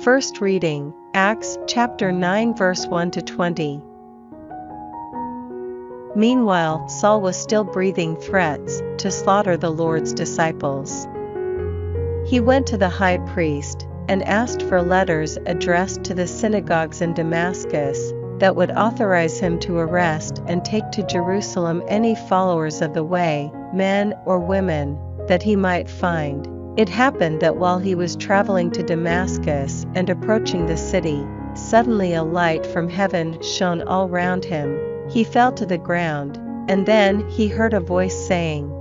First reading, Acts chapter 9 verse 1 to 20. Meanwhile, Saul was still breathing threats to slaughter the Lord's disciples. He went to the high priest and asked for letters addressed to the synagogues in Damascus that would authorize him to arrest and take to Jerusalem any followers of the way, men or women, that he might find. It happened that while he was traveling to Damascus and approaching the city, suddenly a light from heaven shone all round him. He fell to the ground, and then he heard a voice saying,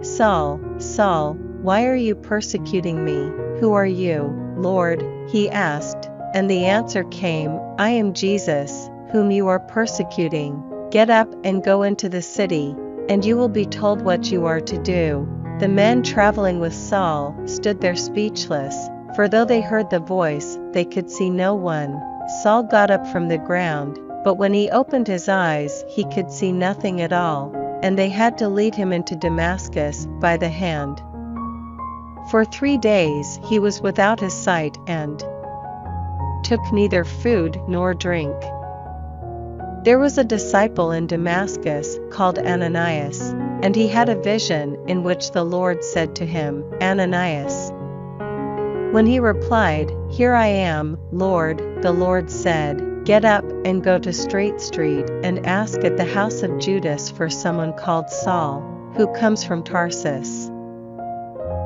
"Saul, Saul, why are you persecuting me? Who are you, Lord?" he asked, and the answer came, "I am Jesus, whom you are persecuting. Get up and go into the city, and you will be told what you are to do." The men traveling with Saul stood there speechless, for though they heard the voice, they could see no one. Saul got up from the ground, but when he opened his eyes he could see nothing at all, and they had to lead him into Damascus by the hand. For 3 days he was without his sight and took neither food nor drink. There was a disciple in Damascus called Ananias, and he had a vision in which the Lord said to him, "Ananias." When he replied, "Here I am, Lord," the Lord said, "Get up and go to Straight Street and ask at the house of Judas for someone called Saul, who comes from Tarsus.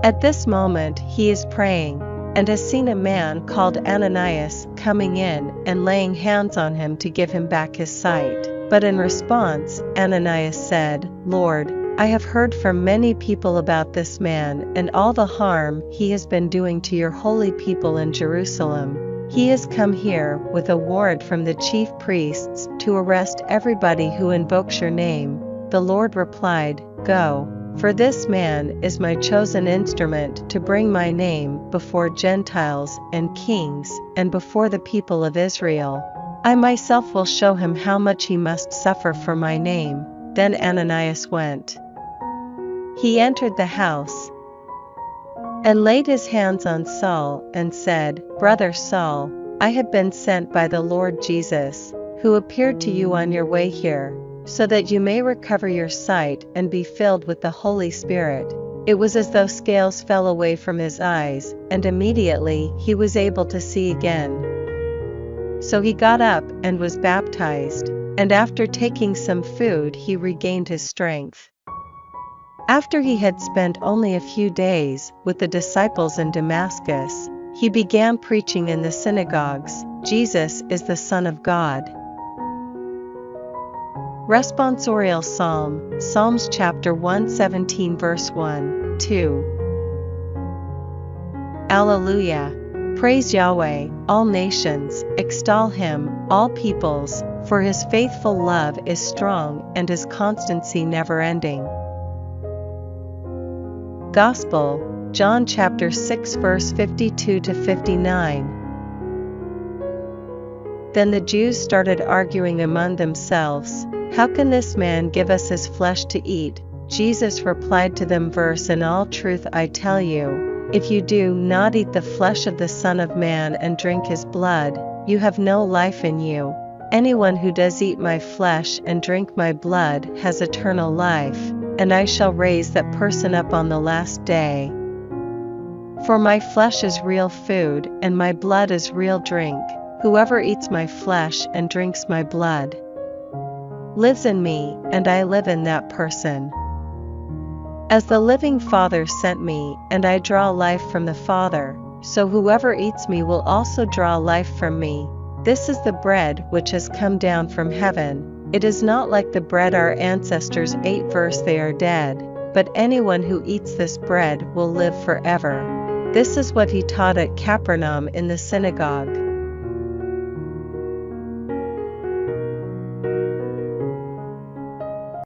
At this moment he is praying, and has seen a man called Ananias coming in and laying hands on him to give him back his sight." But in response, Ananias said, "Lord, I have heard from many people about this man and all the harm he has been doing to your holy people in Jerusalem. He has come here with a warrant from the chief priests to arrest everybody who invokes your name." The Lord replied, "Go, for this man is my chosen instrument to bring my name before Gentiles and kings and before the people of Israel. I myself will show him how much he must suffer for my name." Then Ananias went. He entered the house and laid his hands on Saul and said, "Brother Saul, I have been sent by the Lord Jesus, who appeared to you on your way here, so that you may recover your sight and be filled with the Holy Spirit." It was as though scales fell away from his eyes, and immediately he was able to see again. So he got up and was baptized, and after taking some food he regained his strength. After he had spent only a few days with the disciples in Damascus, he began preaching in the synagogues, "Jesus is the Son of God." Responsorial Psalm, Psalms chapter 117 verse 1, 2. Alleluia. Praise Yahweh, all nations, extol him, all peoples, for his faithful love is strong and his constancy never ending. Gospel, John chapter 6 verse 52 to 59. Then the Jews started arguing among themselves, "How can this man give us his flesh to eat?" Jesus replied to them, "In all truth I tell you, if you do not eat the flesh of the Son of Man and drink his blood, you have no life in you. Anyone who does eat my flesh and drink my blood has eternal life, and I shall raise that person up on the last day. For my flesh is real food and my blood is real drink. Whoever eats my flesh and drinks my blood lives in me, and I live in that person. As the living Father sent me, and I draw life from the Father, so whoever eats me will also draw life from me. This is the bread which has come down from heaven. It is not like the bread our ancestors ate, they are dead, but anyone who eats this bread will live forever." This is what he taught at Capernaum in the synagogue.